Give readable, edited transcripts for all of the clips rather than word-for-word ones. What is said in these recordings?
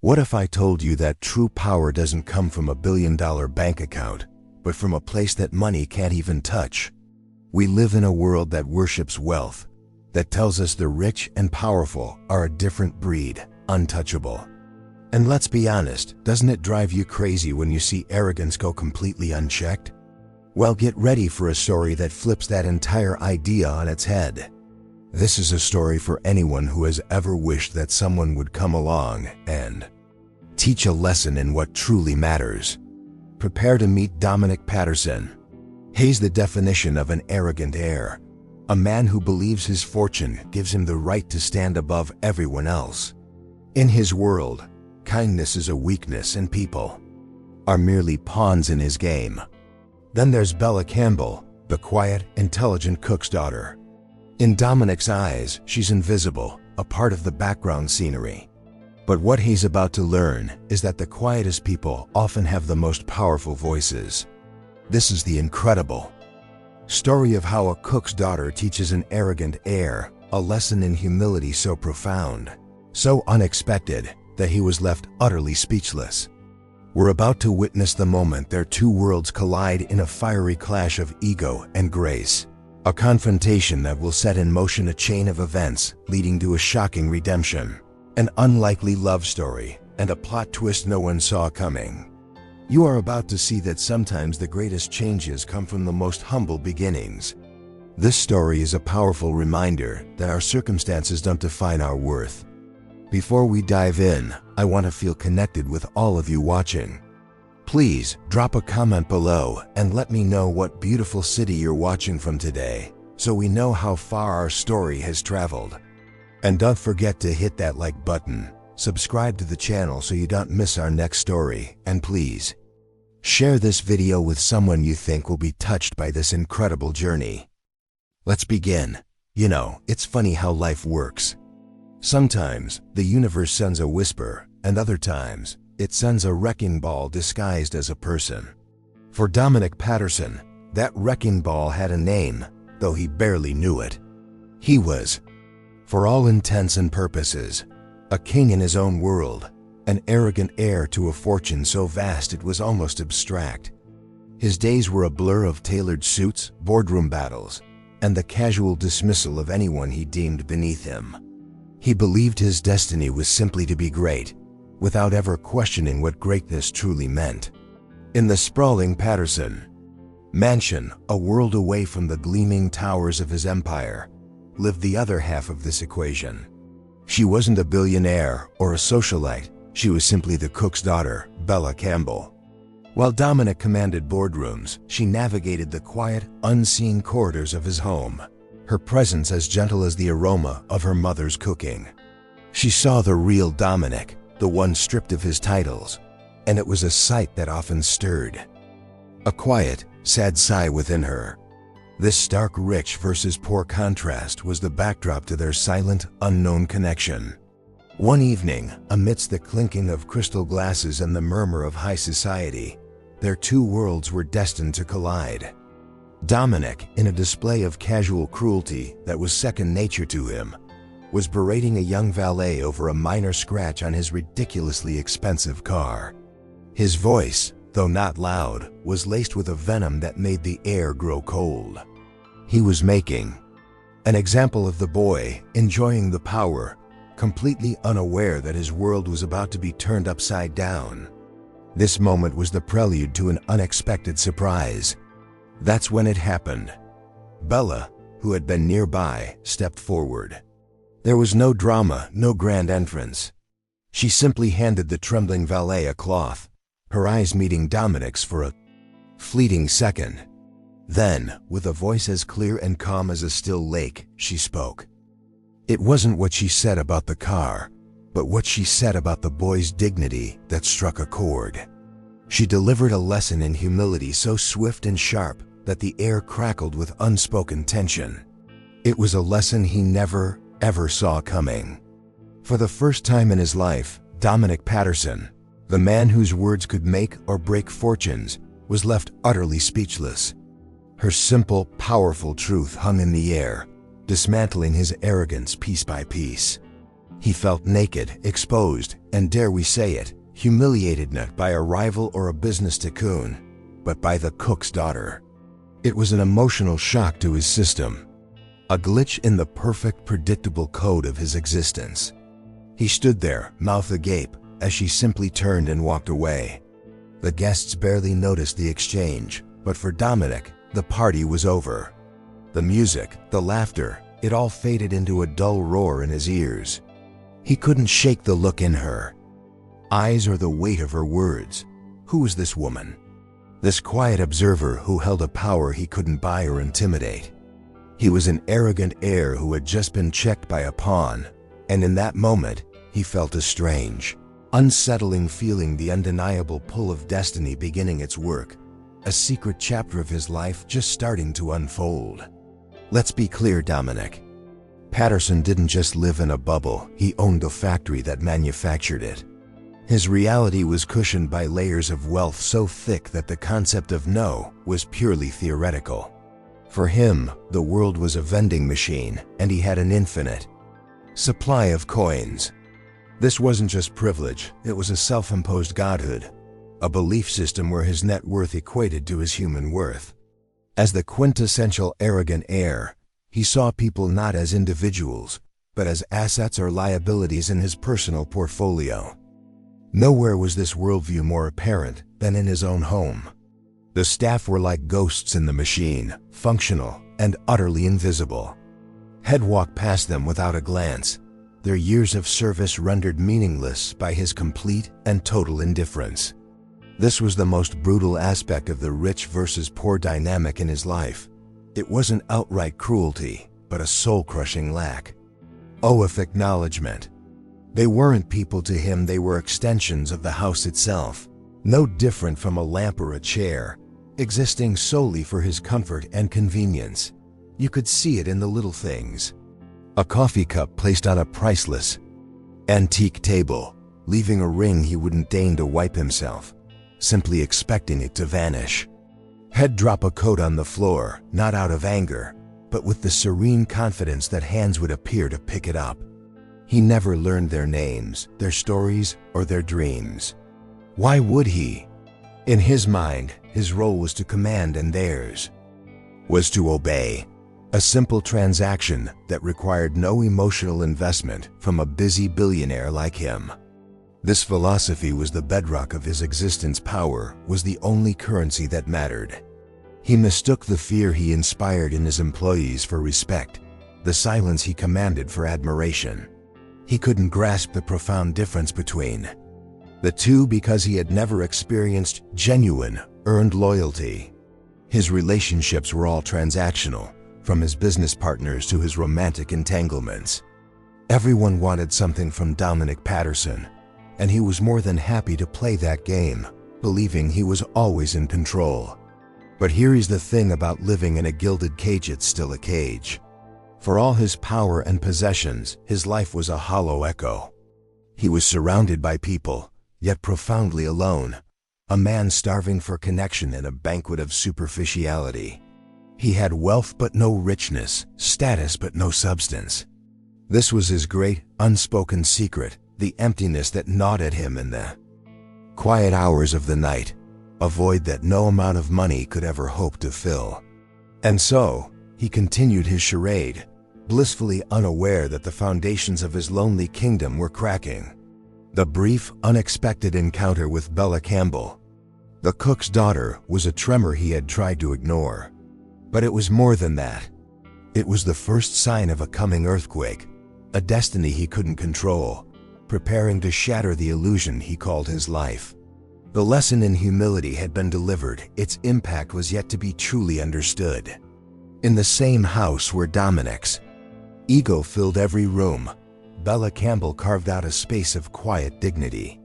What if I told you that true power doesn't come from a billion-dollar bank account, but from a place that money can't even touch? We live in a world that worships wealth, that tells us the rich and powerful are a different breed, untouchable. And let's be honest, doesn't it drive you crazy when you see arrogance go completely unchecked? Well, get ready for a story that flips that entire idea on its head. This is a story for anyone who has ever wished that someone would come along and teach a lesson in what truly matters. Prepare to meet Dominic Patterson. He's the definition of an arrogant heir, a man who believes his fortune gives him the right to stand above everyone else. In his world, kindness is a weakness and people are merely pawns in his game. Then there's Bella Campbell, the quiet, intelligent cook's daughter. In Dominic's eyes, she's invisible, a part of the background scenery. But what he's about to learn is that the quietest people often have the most powerful voices. This is the incredible story of how a cook's daughter teaches an arrogant heir a lesson in humility so profound, so unexpected, that he was left utterly speechless. We're about to witness the moment their two worlds collide in a fiery clash of ego and grace, a confrontation that will set in motion a chain of events leading to a shocking redemption, an unlikely love story, and a plot twist no one saw coming. You are about to see that sometimes the greatest changes come from the most humble beginnings. This story is a powerful reminder that our circumstances don't define our worth. Before we dive in, I want to feel connected with all of you watching. Please drop a comment below and let me know what beautiful city you're watching from today, so we know how far our story has traveled. And don't forget to hit that like button, subscribe to the channel so you don't miss our next story, and please share this video with someone you think will be touched by this incredible journey. Let's begin. You know, it's funny how life works. Sometimes the universe sends a whisper, and other times it sends a wrecking ball disguised as a person. For Dominic Patterson, that wrecking ball had a name, though he barely knew it. He was, for all intents and purposes, a king in his own world, an arrogant heir to a fortune so vast it was almost abstract. His days were a blur of tailored suits, boardroom battles, and the casual dismissal of anyone he deemed beneath him. He believed his destiny was simply to be great, without ever questioning what greatness truly meant. In the sprawling Patterson mansion, a world away from the gleaming towers of his empire, lived the other half of this equation. She wasn't a billionaire or a socialite, she was simply the cook's daughter, Bella Campbell. While Dominic commanded boardrooms, she navigated the quiet, unseen corridors of his home, her presence as gentle as the aroma of her mother's cooking. She saw the real Dominic, the one stripped of his titles, and it was a sight that often stirred a quiet, sad sigh within her. This stark rich versus poor contrast was the backdrop to their silent, unknown connection. One evening, amidst the clinking of crystal glasses and the murmur of high society, their two worlds were destined to collide. Dominic, in a display of casual cruelty that was second nature to him, was berating a young valet over a minor scratch on his ridiculously expensive car. His voice, though not loud, was laced with a venom that made the air grow cold. He was making an example of the boy, enjoying the power, completely unaware that his world was about to be turned upside down. This moment was the prelude to an unexpected surprise. That's when it happened. Bella, who had been nearby, stepped forward. There was no drama, no grand entrance. She simply handed the trembling valet a cloth, her eyes meeting Dominic's for a fleeting second. Then, with a voice as clear and calm as a still lake, she spoke. It wasn't what she said about the car, but what she said about the boy's dignity that struck a chord. She delivered a lesson in humility so swift and sharp that the air crackled with unspoken tension. It was a lesson he never, ever saw coming. For the first time in his life, Dominic Patterson, the man whose words could make or break fortunes, was left utterly speechless. Her simple, powerful truth hung in the air, dismantling his arrogance piece by piece. He felt naked, exposed, and dare we say it, humiliated not by a rival or a business tycoon, but by the cook's daughter. It was an emotional shock to his system, a glitch in the perfect, predictable code of his existence. He stood there, mouth agape, as she simply turned and walked away. The guests barely noticed the exchange, but for Dominic, the party was over. The music, the laughter, it all faded into a dull roar in his ears. He couldn't shake the look in her eyes or the weight of her words. Who was this woman? This quiet observer who held a power he couldn't buy or intimidate. He was an arrogant heir who had just been checked by a pawn, and in that moment, he felt a strange, unsettling feeling, the undeniable pull of destiny beginning its work, a secret chapter of his life just starting to unfold. Let's be clear, Dominic Patterson didn't just live in a bubble, he owned the factory that manufactured it. His reality was cushioned by layers of wealth so thick that the concept of no was purely theoretical. For him, the world was a vending machine, and he had an infinite supply of coins. This wasn't just privilege, it was a self-imposed godhood, a belief system where his net worth equated to his human worth. As the quintessential arrogant heir, he saw people not as individuals, but as assets or liabilities in his personal portfolio. Nowhere was this worldview more apparent than in his own home. The staff were like ghosts in the machine, functional and utterly invisible. He'd walk past them without a glance, their years of service rendered meaningless by his complete and total indifference. This was the most brutal aspect of the rich versus poor dynamic in his life. It wasn't outright cruelty, but a soul-crushing lack of acknowledgement. They weren't people to him, they were extensions of the house itself, no different from a lamp or a chair, existing solely for his comfort and convenience. You could see it in the little things. A coffee cup placed on a priceless, antique table, leaving a ring he wouldn't deign to wipe himself, simply expecting it to vanish. He'd drop a coat on the floor, not out of anger, but with the serene confidence that hands would appear to pick it up. He never learned their names, their stories, or their dreams. Why would he? In his mind, his role was to command and theirs was to obey. A simple transaction that required no emotional investment from a busy billionaire like him. This philosophy was the bedrock of his existence. Power was the only currency that mattered. He mistook the fear he inspired in his employees for respect, the silence he commanded for admiration. He couldn't grasp the profound difference between the two because he had never experienced genuine, earned loyalty. His relationships were all transactional, from his business partners to his romantic entanglements. Everyone wanted something from Dominic Patterson, and he was more than happy to play that game, believing he was always in control. But here's the thing about living in a gilded cage: it's still a cage. For all his power and possessions, his life was a hollow echo. He was surrounded by people, yet profoundly alone, a man starving for connection in a banquet of superficiality. He had wealth but no richness, status but no substance. This was his great, unspoken secret, the emptiness that gnawed at him in the quiet hours of the night, a void that no amount of money could ever hope to fill. And so, he continued his charade, blissfully unaware that the foundations of his lonely kingdom were cracking. The brief, unexpected encounter with Bella Campbell, the cook's daughter, was a tremor he had tried to ignore. But it was more than that. It was the first sign of a coming earthquake, a destiny he couldn't control, preparing to shatter the illusion he called his life. The lesson in humility had been delivered, its impact was yet to be truly understood. In the same house where Dominic's ego filled every room, Bella Campbell carved out a space of quiet dignity.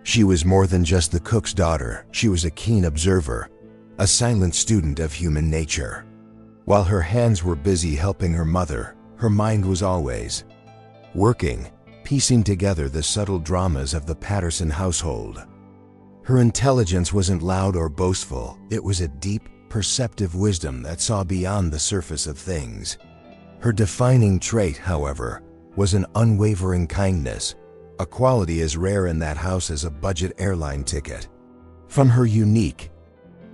She was more than just the cook's daughter, she was a keen observer, a silent student of human nature. While her hands were busy helping her mother, her mind was always working, piecing together the subtle dramas of the Patterson household. Her intelligence wasn't loud or boastful, it was a deep, perceptive wisdom that saw beyond the surface of things. Her defining trait, however, was an unwavering kindness, a quality as rare in that house as a budget airline ticket. From her unique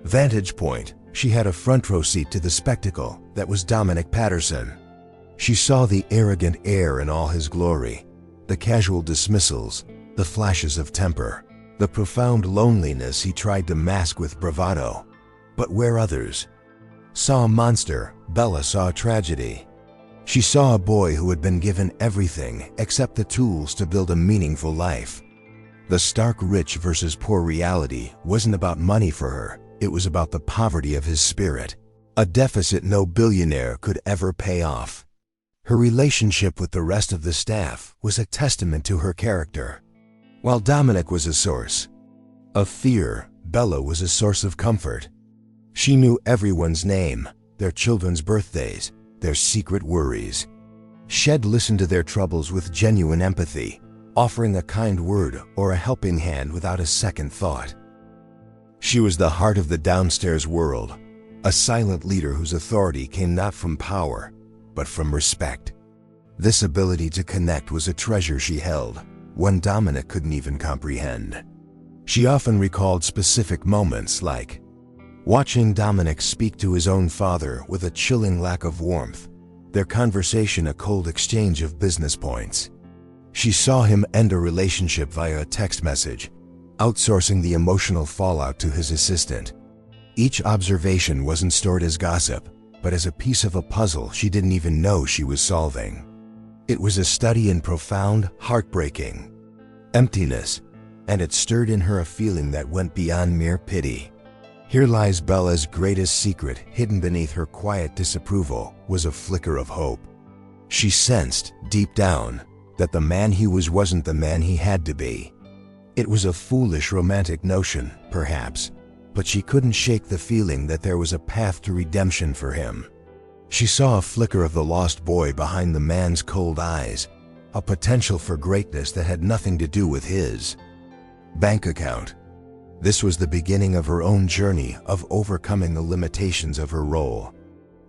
vantage point, she had a front row seat to the spectacle that was Dominic Patterson. She saw the arrogant heir in all his glory, the casual dismissals, the flashes of temper, the profound loneliness he tried to mask with bravado. But where others saw a monster, Bella saw a tragedy. She saw a boy who had been given everything except the tools to build a meaningful life. The stark rich versus poor reality wasn't about money for her, it was about the poverty of his spirit, a deficit no billionaire could ever pay off. Her relationship with the rest of the staff was a testament to her character. While Dominic was a source of fear, Bella was a source of comfort. She knew everyone's name, their children's birthdays, their secret worries. She'd listened to their troubles with genuine empathy, offering a kind word or a helping hand without a second thought. She was the heart of the downstairs world, a silent leader whose authority came not from power, but from respect. This ability to connect was a treasure she held, one Dominic couldn't even comprehend. She often recalled specific moments like watching Dominic speak to his own father with a chilling lack of warmth, their conversation a cold exchange of business points. She saw him end a relationship via a text message, outsourcing the emotional fallout to his assistant. Each observation wasn't stored as gossip, but as a piece of a puzzle she didn't even know she was solving. It was a study in profound, heartbreaking emptiness, and it stirred in her a feeling that went beyond mere pity. Here lies Bella's greatest secret, hidden beneath her quiet disapproval, was a flicker of hope. She sensed, deep down, that the man he was wasn't the man he had to be. It was a foolish romantic notion, perhaps, but she couldn't shake the feeling that there was a path to redemption for him. She saw a flicker of the lost boy behind the man's cold eyes, a potential for greatness that had nothing to do with his bank account. This was the beginning of her own journey of overcoming the limitations of her role.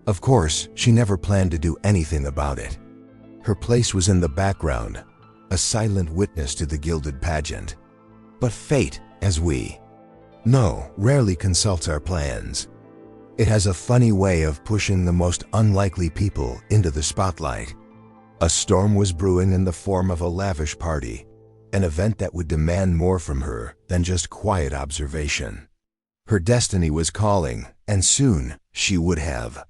Of course, she never planned to do anything about it. Her place was in the background, a silent witness to the gilded pageant. But fate, as we know, rarely consults our plans. It has a funny way of pushing the most unlikely people into the spotlight. A storm was brewing in the form of a lavish party, an event that would demand more from her than just quiet observation. Her destiny was calling, and soon she would have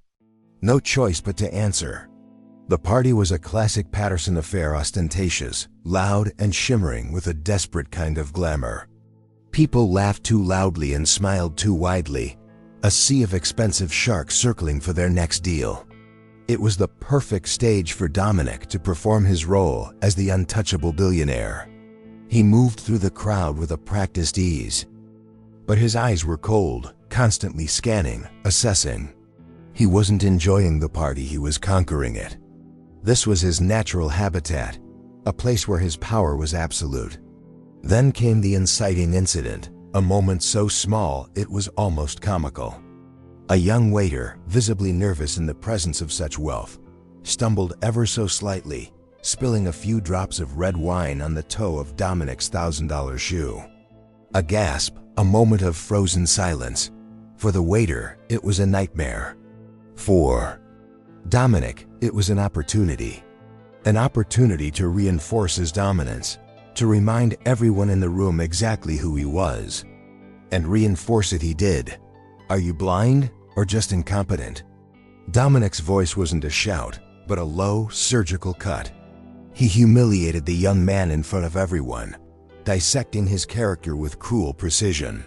no choice but to answer. The party was a classic Patterson affair, ostentatious, loud, and shimmering with a desperate kind of glamour. People laughed too loudly and smiled too widely, a sea of expensive sharks circling for their next deal. It was the perfect stage for Dominic to perform his role as the untouchable billionaire. He moved through the crowd with a practiced ease, but his eyes were cold, constantly scanning, assessing. He wasn't enjoying the party, he was conquering it. This was his natural habitat, a place where his power was absolute. Then came the inciting incident, a moment so small it was almost comical. A young waiter, visibly nervous in the presence of such wealth, stumbled ever so slightly, spilling a few drops of red wine on the toe of Dominic's $1,000 shoe. A gasp, a moment of frozen silence. For the waiter, it was a nightmare. For Dominic, it was an opportunity. An opportunity to reinforce his dominance, to remind everyone in the room exactly who he was. And reinforce it he did. Are you blind or just incompetent? Dominic's voice wasn't a shout, but a low, surgical cut. He humiliated the young man in front of everyone, dissecting his character with cruel precision.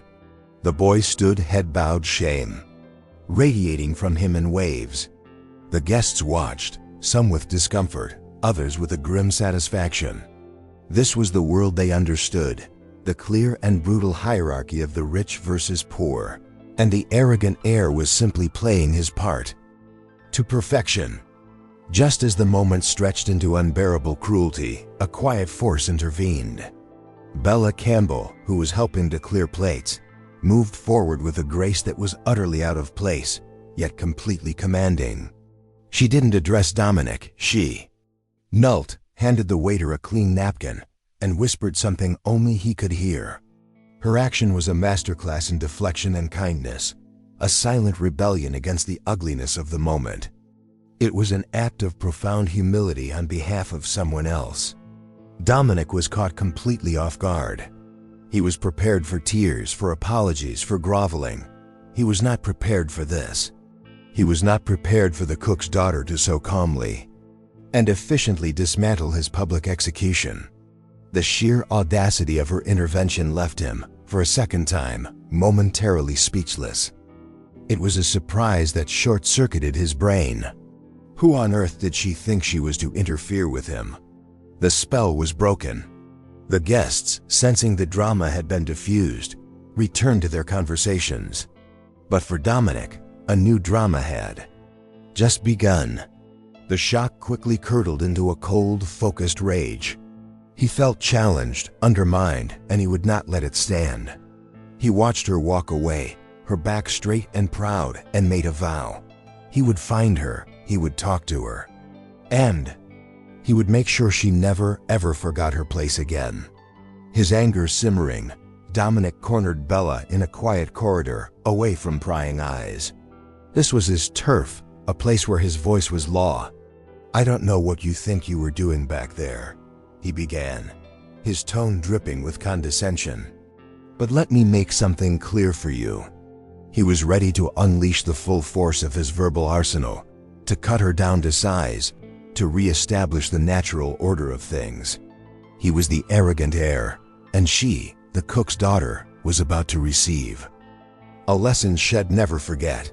The boy stood head bowed, shame radiating from him in waves. The guests watched, some with discomfort, others with a grim satisfaction. This was the world they understood, the clear and brutal hierarchy of the rich versus poor, and the arrogant heir was simply playing his part to perfection. Just as the moment stretched into unbearable cruelty, a quiet force intervened. Bella Campbell, who was helping to clear plates, moved forward with a grace that was utterly out of place, yet completely commanding. She didn't address Dominic, she knelt, handed the waiter a clean napkin, and whispered something only he could hear. Her action was a masterclass in deflection and kindness, a silent rebellion against the ugliness of the moment. It was an act of profound humility on behalf of someone else. Dominic was caught completely off guard. He was prepared for tears, for apologies, for groveling. He was not prepared for this. He was not prepared for the cook's daughter to so calmly and efficiently dismantle his public execution. The sheer audacity of her intervention left him, for a second time, momentarily speechless. It was a surprise that short-circuited his brain. Who on earth did she think she was to interfere with him? The spell was broken. The guests, sensing the drama had been diffused, returned to their conversations. But for Dominic, a new drama had just begun. The shock quickly curdled into a cold, focused rage. He felt challenged, undermined, and he would not let it stand. He watched her walk away, her back straight and proud, and made a vow. He would find her, he would talk to her, and he would make sure she never, ever forgot her place again. His anger simmering, Dominic cornered Bella in a quiet corridor, away from prying eyes. This was his turf, a place where his voice was law. "I don't know what you think you were doing back there," he began, his tone dripping with condescension. "But let me make something clear for you." He was ready to unleash the full force of his verbal arsenal, to cut her down to size, to re-establish the natural order of things. He was the arrogant heir, and she, the cook's daughter, was about to receive a lesson she'd never forget.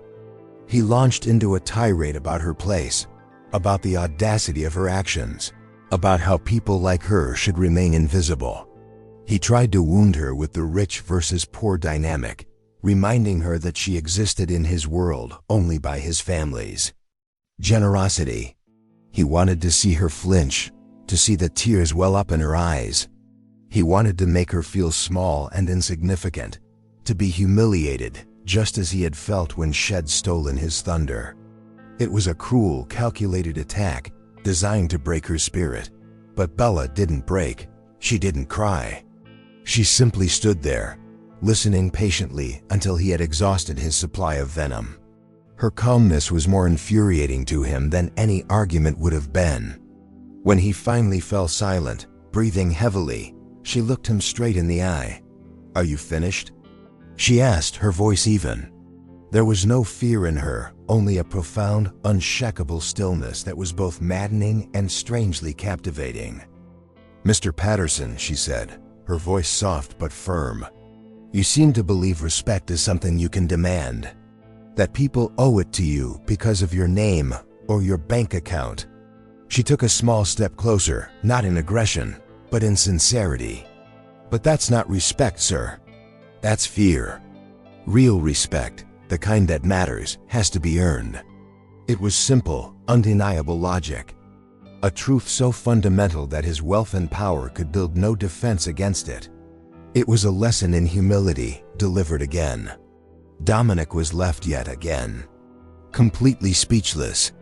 He launched into a tirade about her place, about the audacity of her actions, about how people like her should remain invisible. He tried to wound her with the rich versus poor dynamic, reminding her that she existed in his world only by his family's generosity. He wanted to see her flinch, to see the tears well up in her eyes. He wanted to make her feel small and insignificant, to be humiliated, just as he had felt when she'd stolen his thunder. It was a cruel, calculated attack, designed to break her spirit. But Bella didn't break. She didn't cry. She simply stood there, listening patiently until he had exhausted his supply of venom. Her calmness was more infuriating to him than any argument would have been. When he finally fell silent, breathing heavily, she looked him straight in the eye. "Are you finished?" she asked, her voice even. There was no fear in her, only a profound, unshakable stillness that was both maddening and strangely captivating. "Mr. Patterson," she said, her voice soft but firm, "you seem to believe respect is something you can demand, that people owe it to you because of your name or your bank account." She took a small step closer, not in aggression, but in sincerity. "But that's not respect, sir. That's fear. Real respect, the kind that matters, has to be earned." It was simple, undeniable logic. A truth so fundamental that his wealth and power could build no defense against it. It was a lesson in humility, delivered again. Dominic was left yet again, completely speechless.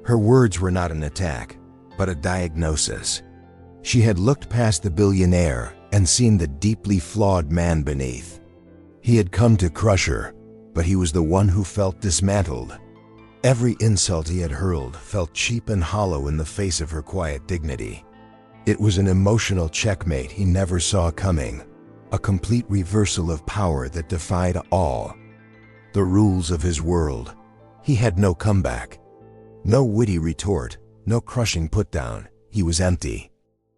Her words were not an attack, but a diagnosis. She had looked past the billionaire and seen the deeply flawed man beneath. He had come to crush her, but he was the one who felt dismantled. Every insult he had hurled felt cheap and hollow in the face of her quiet dignity. It was an emotional checkmate he never saw coming, a complete reversal of power that defied all the rules of his world. He had no comeback, no witty retort, no crushing put-down. He was empty.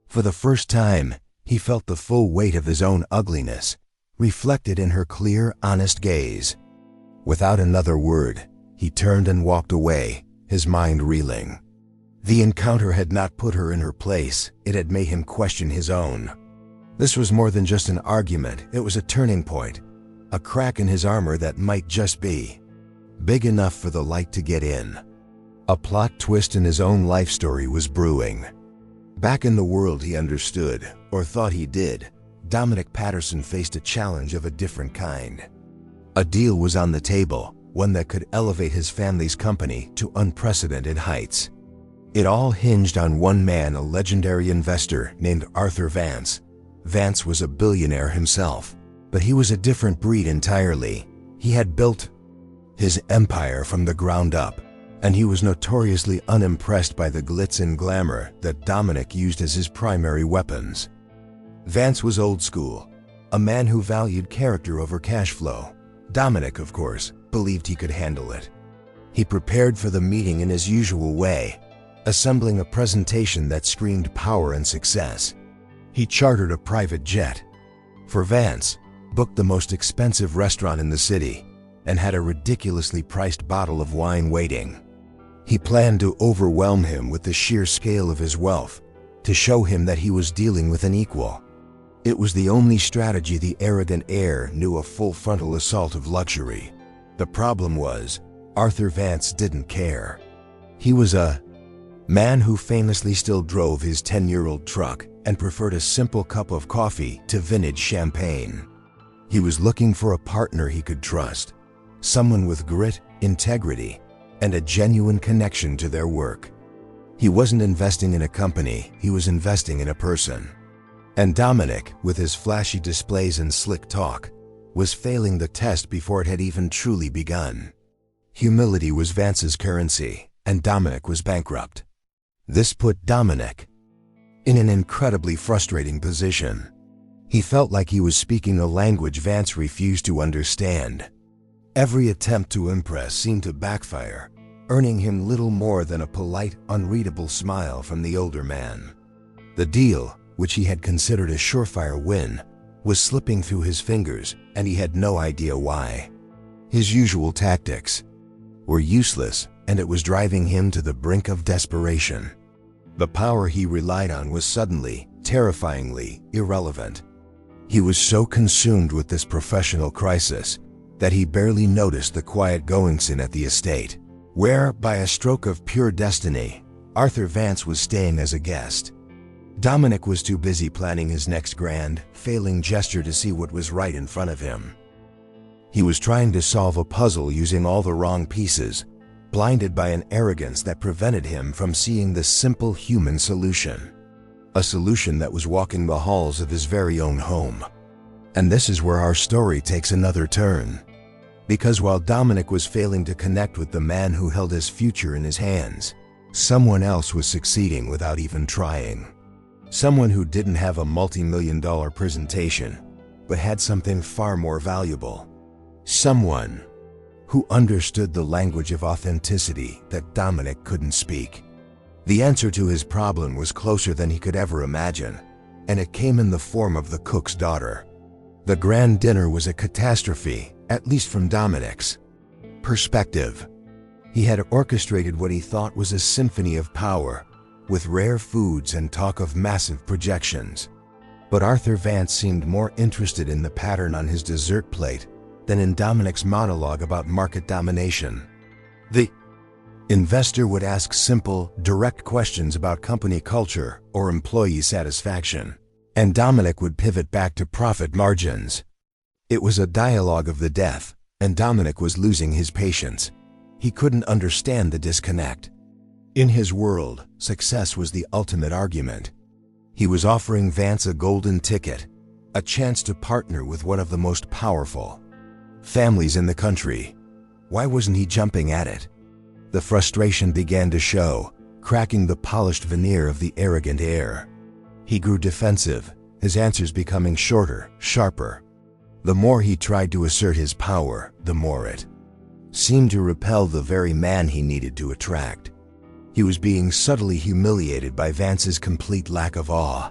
For the first time, he felt the full weight of his own ugliness, reflected in her clear, honest gaze. Without another word, he turned and walked away, his mind reeling. The encounter had not put her in her place, it had made him question his own. This was more than just an argument, it was a turning point, a crack in his armor that might just be big enough for the light to get in. A plot twist in his own life story was brewing. Back in the world he understood, or thought he did, Dominic Patterson faced a challenge of a different kind. A deal was on the table, one that could elevate his family's company to unprecedented heights. It all hinged on one man, a legendary investor named Arthur Vance. Vance was a billionaire himself, but he was a different breed entirely. He had built his empire from the ground up, and he was notoriously unimpressed by the glitz and glamour that Dominic used as his primary weapons. Vance was old school, a man who valued character over cash flow. Dominic, of course, believed he could handle it. He prepared for the meeting in his usual way, assembling a presentation that screamed power and success. He chartered a private jet for Vance, booked the most expensive restaurant in the city, and had a ridiculously priced bottle of wine waiting. He planned to overwhelm him with the sheer scale of his wealth, to show him that he was dealing with an equal. It was the only strategy the arrogant heir knew, a full frontal assault of luxury. The problem was, Arthur Vance didn't care. He was a man who famously still drove his 10-year-old truck and preferred a simple cup of coffee to vintage champagne. He was looking for a partner he could trust, someone with grit, integrity, and a genuine connection to their work. He wasn't investing in a company, he was investing in a person. And Dominic, with his flashy displays and slick talk, was failing the test before it had even truly begun. Humility was Vance's currency, and Dominic was bankrupt. This put Dominic in an incredibly frustrating position. He felt like he was speaking a language Vance refused to understand. Every attempt to impress seemed to backfire, earning him little more than a polite, unreadable smile from the older man. The deal, which he had considered a surefire win, was slipping through his fingers, and he had no idea why. His usual tactics were useless, and it was driving him to the brink of desperation. The power he relied on was suddenly, terrifyingly, irrelevant. He was so consumed with this professional crisis that he barely noticed the quiet goings-on at the estate, where, by a stroke of pure destiny, Arthur Vance was staying as a guest. Dominic was too busy planning his next grand, failing gesture to see what was right in front of him. He was trying to solve a puzzle using all the wrong pieces, blinded by an arrogance that prevented him from seeing the simple human solution. A solution that was walking the halls of his very own home. And this is where our story takes another turn. Because while Dominic was failing to connect with the man who held his future in his hands, someone else was succeeding without even trying. Someone who didn't have a multi-million-dollar presentation, but had something far more valuable. Someone who understood the language of authenticity that Dominic couldn't speak. The answer to his problem was closer than he could ever imagine, and it came in the form of the cook's daughter. The grand dinner was a catastrophe, at least from Dominic's perspective. He had orchestrated what he thought was a symphony of power, with rare foods and talk of massive projections. But Arthur Vance seemed more interested in the pattern on his dessert plate than in Dominic's monologue about market domination. The investor would ask simple, direct questions about company culture or employee satisfaction, and Dominic would pivot back to profit margins. It was a dialogue of the deaf, and Dominic was losing his patience. He couldn't understand the disconnect. In his world, success was the ultimate argument. He was offering Vance a golden ticket, a chance to partner with one of the most powerful families in the country. Why wasn't he jumping at it? The frustration began to show, cracking the polished veneer of the arrogant heir. He grew defensive, his answers becoming shorter, sharper. The more he tried to assert his power, the more it seemed to repel the very man he needed to attract. He was being subtly humiliated by Vance's complete lack of awe.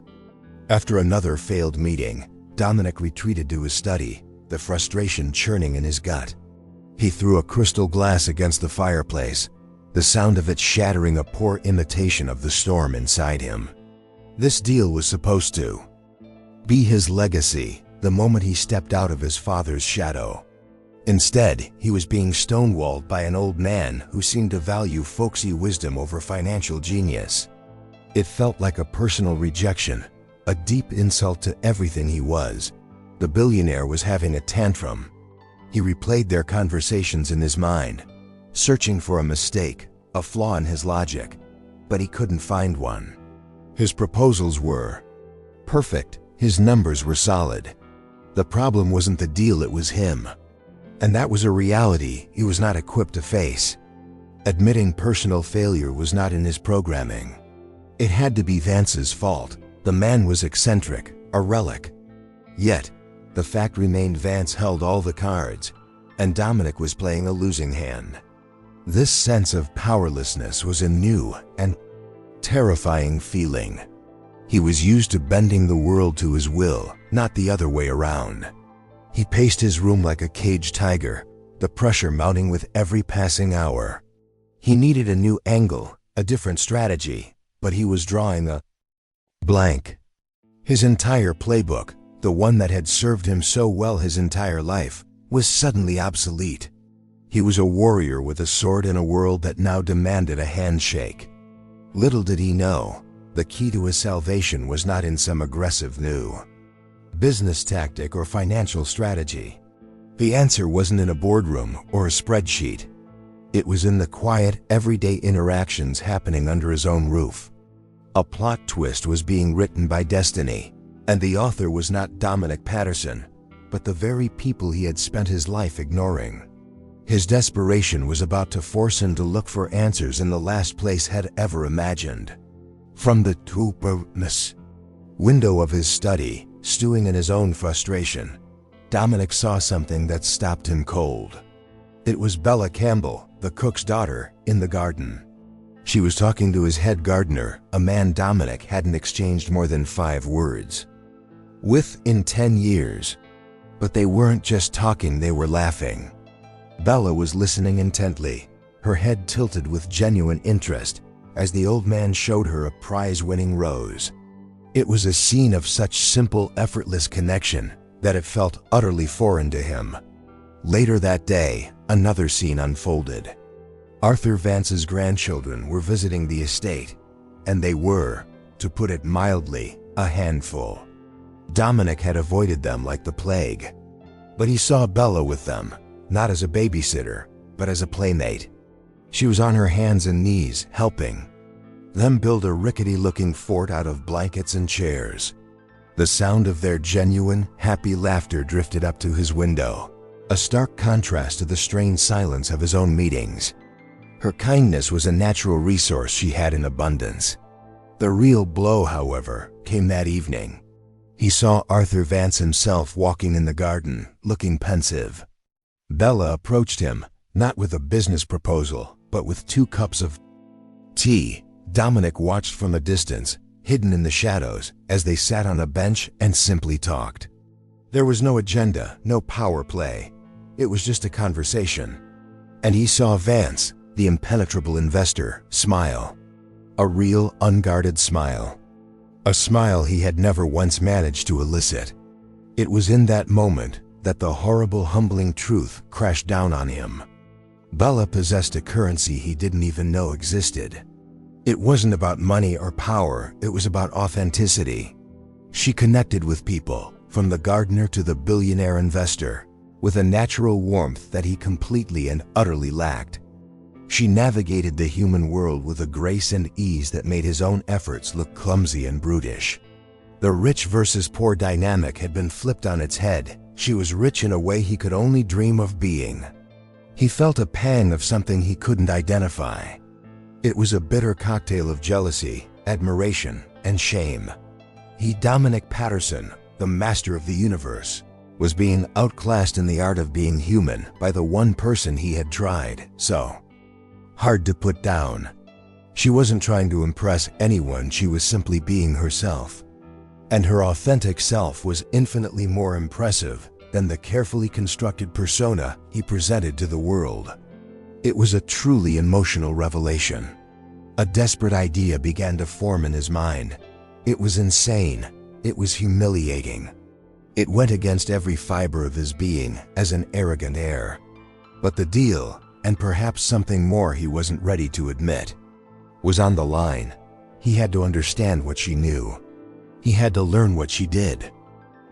After another failed meeting, Dominic retreated to his study, the frustration churning in his gut. He threw a crystal glass against the fireplace, the sound of it shattering a poor imitation of the storm inside him. This deal was supposed to be his legacy the moment he stepped out of his father's shadow. Instead, he was being stonewalled by an old man who seemed to value folksy wisdom over financial genius. It felt like a personal rejection, a deep insult to everything he was. The billionaire was having a tantrum. He replayed their conversations in his mind, searching for a mistake, a flaw in his logic. but he couldn't find one. His proposals were perfect, his numbers were solid. The problem wasn't the deal, it was him. And that was a reality he was not equipped to face. Admitting personal failure was not in his programming. It had to be Vance's fault. The man was eccentric, a relic. Yet, the fact remained Vance held all the cards, and Dominic was playing a losing hand. This sense of powerlessness was a new and terrifying feeling. He was used to bending the world to his will, not the other way around. He paced his room like a caged tiger, the pressure mounting with every passing hour. He needed a new angle, a different strategy, but he was drawing a blank. His entire playbook, the one that had served him so well his entire life, was suddenly obsolete. He was a warrior with a sword in a world that now demanded a handshake. Little did he know, the key to his salvation was not in some aggressive new business tactic or financial strategy. The answer wasn't in a boardroom or a spreadsheet. It was in the quiet, everyday interactions happening under his own roof. A plot twist was being written by destiny, and the author was not Dominic Patterson, but the very people he had spent his life ignoring. His desperation was about to force him to look for answers in the last place he'd ever imagined. From the two-burness window of his study, stewing in his own frustration, Dominic saw something that stopped him cold. It was Bella Campbell, the cook's daughter, in the garden. She was talking to his head gardener, a man Dominic hadn't exchanged more than 5 words with in 10 years. But they weren't just talking, they were laughing. Bella was listening intently, her head tilted with genuine interest, as the old man showed her a prize-winning rose. It was a scene of such simple, effortless connection that it felt utterly foreign to him. Later that day, another scene unfolded. Arthur Vance's grandchildren were visiting the estate, and they were, to put it mildly, a handful. Dominic had avoided them like the plague. But he saw Bella with them, not as a babysitter, but as a playmate. She was on her hands and knees, helping them build a rickety-looking fort out of blankets and chairs. The sound of their genuine, happy laughter drifted up to his window, a stark contrast to the strained silence of his own meetings. Her kindness was a natural resource she had in abundance. The real blow, however, came that evening. He saw Arthur Vance himself walking in the garden, looking pensive. Bella approached him, not with a business proposal, but with 2 cups of tea. Dominic watched from a distance, hidden in the shadows, as they sat on a bench and simply talked. There was no agenda, no power play. It was just a conversation. And he saw Vance, the impenetrable investor, smile. A real, unguarded smile. A smile he had never once managed to elicit. It was in that moment that the horrible, humbling truth crashed down on him. Bella possessed a currency he didn't even know existed. It wasn't about money or power, it was about authenticity. She connected with people, from the gardener to the billionaire investor, with a natural warmth that he completely and utterly lacked. She navigated the human world with a grace and ease that made his own efforts look clumsy and brutish. The rich versus poor dynamic had been flipped on its head. She was rich in a way he could only dream of being. He felt a pang of something he couldn't identify. It was a bitter cocktail of jealousy, admiration, and shame. He, Dominic Patterson, the master of the universe, was being outclassed in the art of being human by the one person he had tried so hard to put down. She wasn't trying to impress anyone, she was simply being herself. And her authentic self was infinitely more impressive than the carefully constructed persona he presented to the world. It was a truly emotional revelation. A desperate idea began to form in his mind. It was insane. It was humiliating. It went against every fiber of his being as an arrogant heir. But the deal, and perhaps something more he wasn't ready to admit, was on the line. He had to understand what she knew. He had to learn what she did.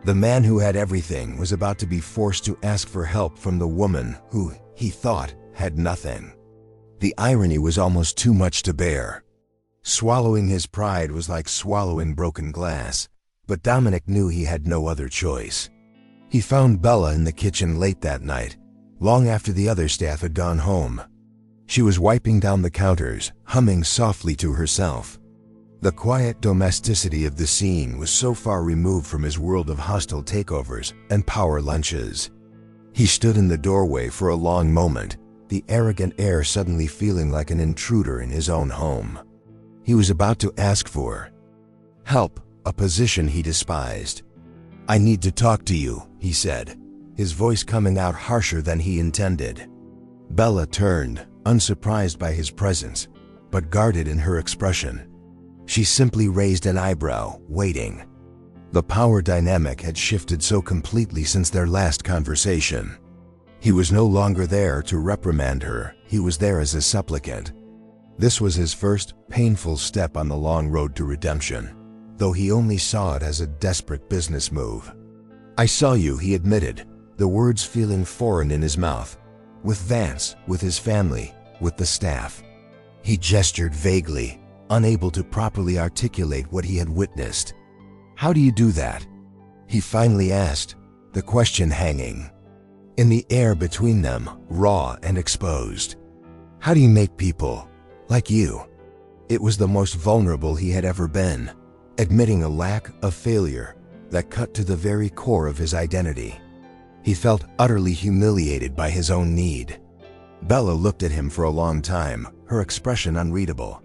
The man who had everything was about to be forced to ask for help from the woman who, he thought, had nothing. The irony was almost too much to bear. Swallowing his pride was like swallowing broken glass, but Dominic knew he had no other choice. He found Bella in the kitchen late that night, long after the other staff had gone home. She was wiping down the counters, humming softly to herself. The quiet domesticity of the scene was so far removed from his world of hostile takeovers and power lunches. He stood in the doorway for a long moment, the arrogant air suddenly feeling like an intruder in his own home. He was about to ask for help, a position he despised. "I need to talk to you," he said, his voice coming out harsher than he intended. Bella turned, unsurprised by his presence, but guarded in her expression. She simply raised an eyebrow, waiting. The power dynamic had shifted so completely since their last conversation. He was no longer there to reprimand her, he was there as a supplicant. This was his first, painful step on the long road to redemption, though he only saw it as a desperate business move. "I saw you," he admitted, the words feeling foreign in his mouth. "With Vance, with his family, with the staff." He gestured vaguely, unable to properly articulate what he had witnessed. "How do you do that?" he finally asked, the question hanging in the air between them, raw and exposed. "How do you make people like you?" It was the most vulnerable he had ever been, admitting a lack of failure that cut to the very core of his identity. He felt utterly humiliated by his own need. Bella looked at him for a long time, her expression unreadable.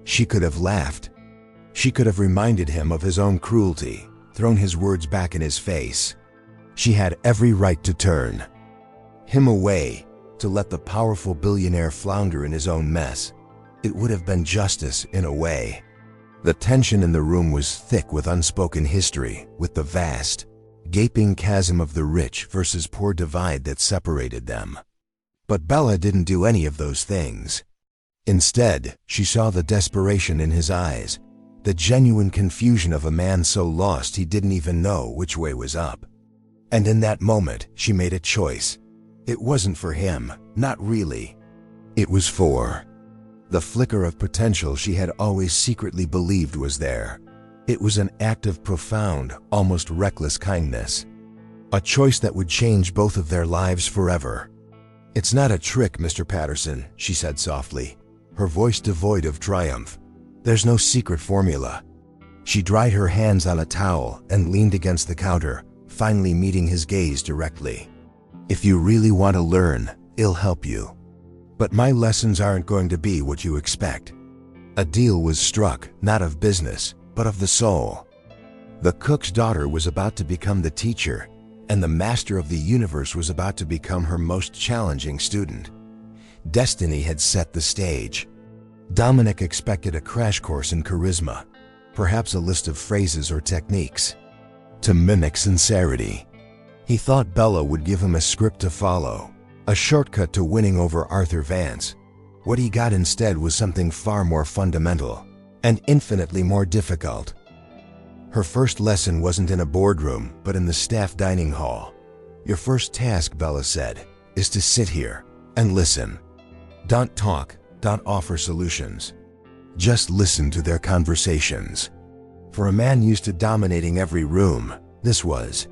She could have laughed. She could have reminded him of his own cruelty, thrown his words back in his face. She had every right to turn him away, to let the powerful billionaire flounder in his own mess. It would have been justice in a way. The tension in the room was thick with unspoken history, with the vast, gaping chasm of the rich versus poor divide that separated them. But Bella didn't do any of those things. Instead, she saw the desperation in his eyes, the genuine confusion of a man so lost he didn't even know which way was up. And in that moment, she made a choice. It wasn't for him, not really. It was for the flicker of potential she had always secretly believed was there. It was an act of profound, almost reckless kindness. A choice that would change both of their lives forever. "It's not a trick, Mr. Patterson," she said softly, her voice devoid of triumph. "There's no secret formula." She dried her hands on a towel and leaned against the counter, finally meeting his gaze directly. "If you really want to learn, it'll help you. But my lessons aren't going to be what you expect." A deal was struck, not of business, but of the soul. The cook's daughter was about to become the teacher, and the master of the universe was about to become her most challenging student. Destiny had set the stage. Dominic expected a crash course in charisma, perhaps a list of phrases or techniques to mimic sincerity. He thought Bella would give him a script to follow, a shortcut to winning over Arthur Vance. What he got instead was something far more fundamental and infinitely more difficult. Her first lesson wasn't in a boardroom, but in the staff dining hall. "Your first task," Bella said, "is to sit here and listen. Don't talk, don't offer solutions. Just listen to their conversations." For a man used to dominating every room, this was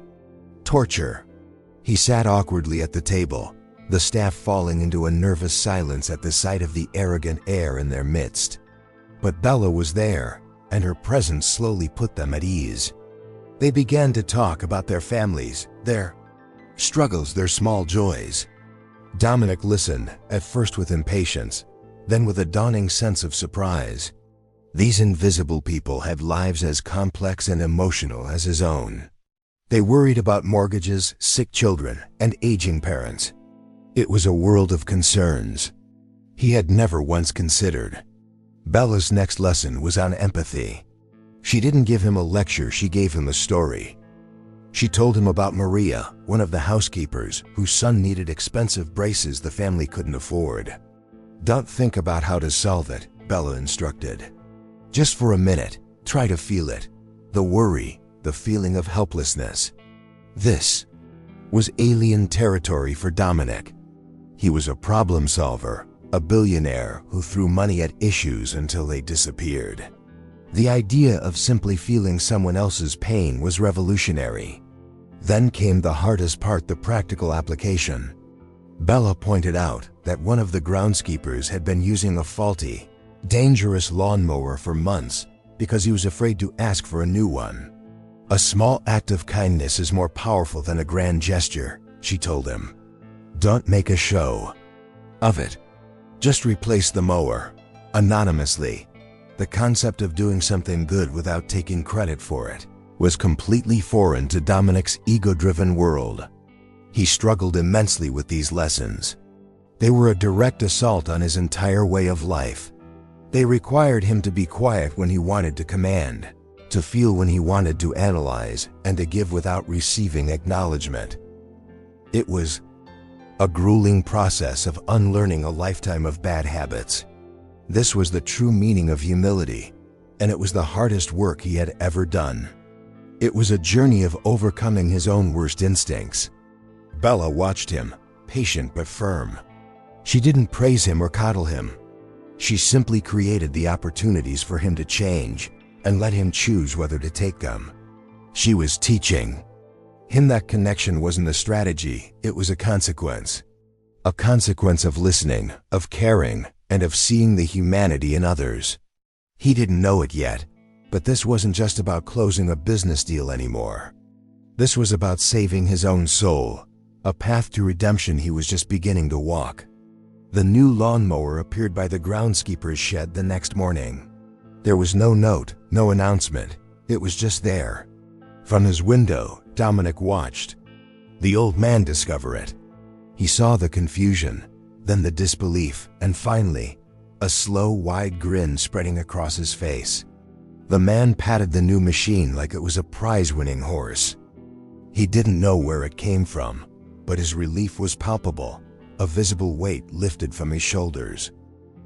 torture. He sat awkwardly at the table, the staff falling into a nervous silence at the sight of the arrogant air in their midst. But Bella was there, and her presence slowly put them at ease. They began to talk about their families, their struggles, their small joys. Dominic listened, at first with impatience, then with a dawning sense of surprise. These invisible people had lives as complex and emotional as his own. They worried about mortgages, sick children, and aging parents. It was a world of concerns he had never once considered. Bella's next lesson was on empathy. She didn't give him a lecture, she gave him a story. She told him about Maria, one of the housekeepers, whose son needed expensive braces the family couldn't afford. "Don't think about how to solve it," Bella instructed. "Just for a minute, try to feel it. The worry, the feeling of helplessness." This was alien territory for Dominic. He was a problem solver, a billionaire who threw money at issues until they disappeared. The idea of simply feeling someone else's pain was revolutionary. Then came the hardest part, the practical application. Bella pointed out that one of the groundskeepers had been using a faulty, dangerous lawnmower for months because he was afraid to ask for a new one. A small act of kindness is more powerful than a grand gesture, she told him. Don't make a show of it. Just replace the mower, anonymously. The concept of doing something good without taking credit for it was completely foreign to Dominic's ego-driven world. He struggled immensely with these lessons. They were a direct assault on his entire way of life. They required him to be quiet when he wanted to command, to feel when he wanted to analyze, and to give without receiving acknowledgement. It was a grueling process of unlearning a lifetime of bad habits. This was the true meaning of humility, and it was the hardest work he had ever done. It was a journey of overcoming his own worst instincts. Bella watched him, patient but firm. She didn't praise him or coddle him. She simply created the opportunities for him to change and let him choose whether to take them. She was teaching him that connection wasn't a strategy, it was a consequence. A consequence of listening, of caring, and of seeing the humanity in others. He didn't know it yet, but this wasn't just about closing a business deal anymore. This was about saving his own soul, a path to redemption he was just beginning to walk. The new lawnmower appeared by the groundskeeper's shed the next morning. There was no note, no announcement. It was just there. From his window, Dominic watched the old man discover it. He saw the confusion, then the disbelief, and finally, a slow, wide grin spreading across his face. The man patted the new machine like it was a prize-winning horse. He didn't know where it came from, but his relief was palpable. A visible weight lifted from his shoulders.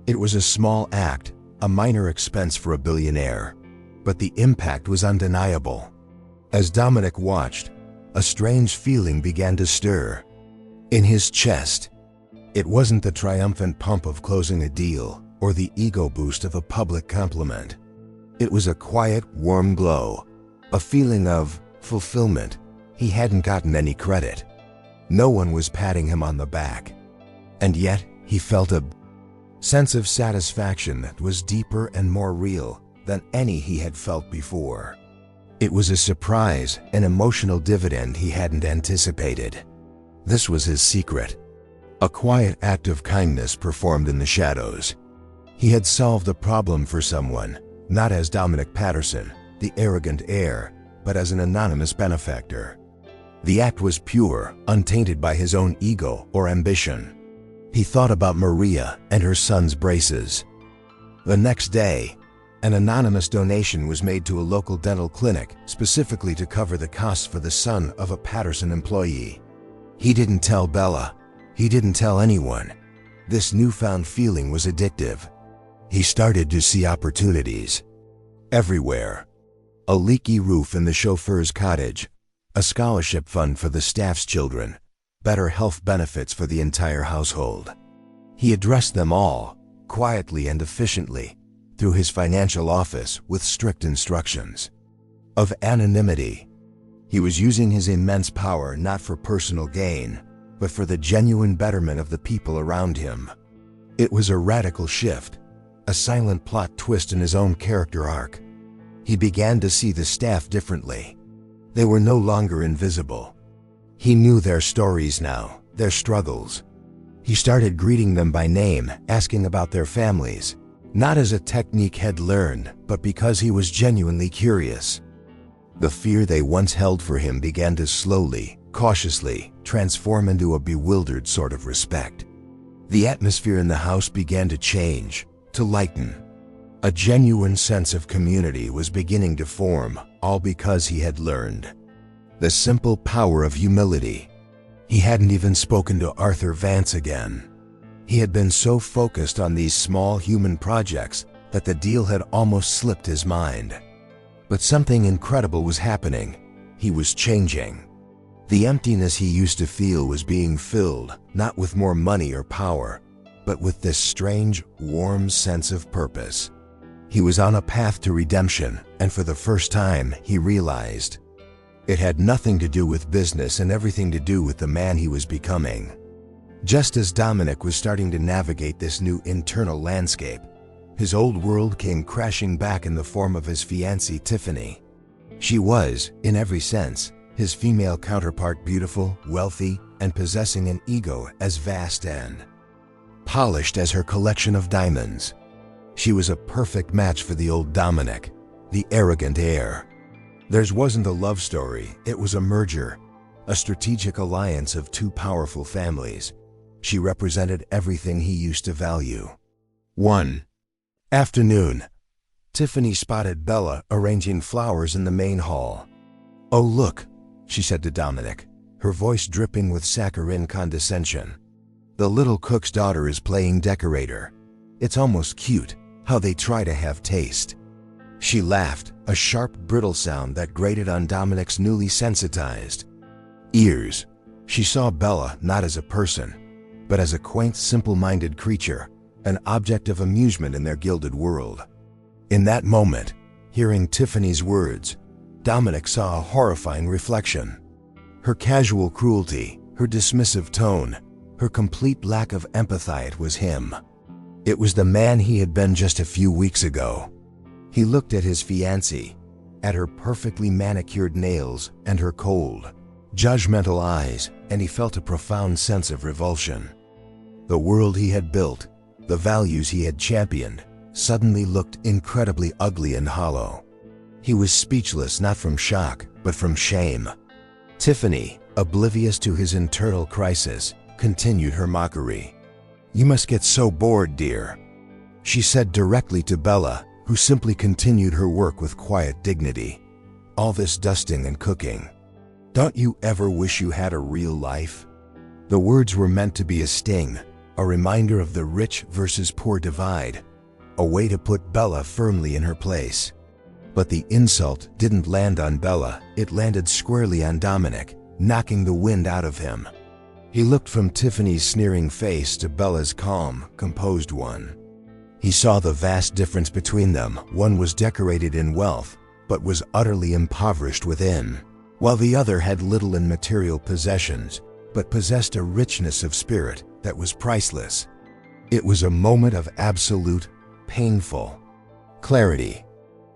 It was a small act, a minor expense for a billionaire, but the impact was undeniable. As Dominic watched, a strange feeling began to stir in his chest. It wasn't the triumphant pump of closing a deal or the ego boost of a public compliment. It was a quiet, warm glow, a feeling of fulfillment. He hadn't gotten any credit. No one was patting him on the back. And yet, he felt a sense of satisfaction that was deeper and more real than any he had felt before. It was a surprise, an emotional dividend he hadn't anticipated. This was his secret. A quiet act of kindness performed in the shadows. He had solved a problem for someone, not as Dominic Patterson, the arrogant heir, but as an anonymous benefactor. The act was pure, untainted by his own ego or ambition. He thought about Maria and her son's braces. The next day, an anonymous donation was made to a local dental clinic specifically to cover the costs for the son of a Patterson employee. He didn't tell Bella. He didn't tell anyone. This newfound feeling was addictive. He started to see opportunities everywhere. A leaky roof in the chauffeur's cottage, a scholarship fund for the staff's children, better health benefits for the entire household. He addressed them all, quietly and efficiently, through his financial office with strict instructions of anonymity. He was using his immense power not for personal gain, but for the genuine betterment of the people around him. It was a radical shift, a silent plot twist in his own character arc. He began to see the staff differently. They were no longer invisible. He knew their stories now, their struggles. He started greeting them by name, asking about their families, not as a technique he'd learned, but because he was genuinely curious. The fear they once held for him began to slowly, cautiously, transform into a bewildered sort of respect. The atmosphere in the house began to change, to lighten. A genuine sense of community was beginning to form, all because he had learned the simple power of humility. He hadn't even spoken to Arthur Vance again. He had been so focused on these small human projects that the deal had almost slipped his mind. But something incredible was happening. He was changing. The emptiness he used to feel was being filled, not with more money or power, but with this strange, warm sense of purpose. He was on a path to redemption, and for the first time, he realized it had nothing to do with business and everything to do with the man he was becoming. Just as Dominic was starting to navigate this new internal landscape, his old world came crashing back in the form of his fiancée Tiffany. She was, in every sense, his female counterpart, beautiful, wealthy, and possessing an ego as vast and polished as her collection of diamonds. She was a perfect match for the old Dominic, the arrogant heir. Theirs wasn't a love story, it was a merger, a strategic alliance of two powerful families. She represented everything he used to value. One afternoon, Tiffany spotted Bella arranging flowers in the main hall. "Oh, look," she said to Dominic, her voice dripping with saccharine condescension. "The little cook's daughter is playing decorator. It's almost cute how they try to have taste." She laughed, a sharp, brittle sound that grated on Dominic's newly sensitized ears. She saw Bella not as a person, but as a quaint, simple-minded creature, an object of amusement in their gilded world. In that moment, hearing Tiffany's words, Dominic saw a horrifying reflection. Her casual cruelty, her dismissive tone, her complete lack of empathy. It was him. It was the man he had been just a few weeks ago. He looked at his fiancée, at her perfectly manicured nails and her cold, judgmental eyes, and he felt a profound sense of revulsion. The world he had built, the values he had championed, suddenly looked incredibly ugly and hollow. He was speechless, not from shock, but from shame. Tiffany, oblivious to his internal crisis, continued her mockery. "You must get so bored, dear," she said directly to Bella, who simply continued her work with quiet dignity. "All this dusting and cooking. Don't you ever wish you had a real life?" The words were meant to be a sting, a reminder of the rich versus poor divide, a way to put Bella firmly in her place. But the insult didn't land on Bella, it landed squarely on Dominic, knocking the wind out of him. He looked from Tiffany's sneering face to Bella's calm, composed one. He saw the vast difference between them. One was decorated in wealth, but was utterly impoverished within, while the other had little in material possessions, but possessed a richness of spirit that was priceless. It was a moment of absolute, painful clarity.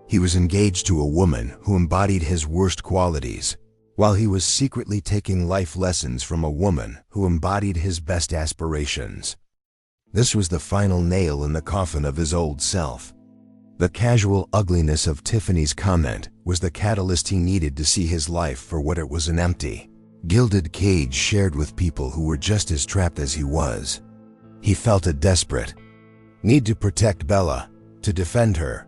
He was engaged to a woman who embodied his worst qualities, while he was secretly taking life lessons from a woman who embodied his best aspirations. This was the final nail in the coffin of his old self. The casual ugliness of Tiffany's comment was the catalyst he needed to see his life for what it was, an empty, gilded cage shared with people who were just as trapped as he was. He felt a desperate need to protect Bella, to defend her,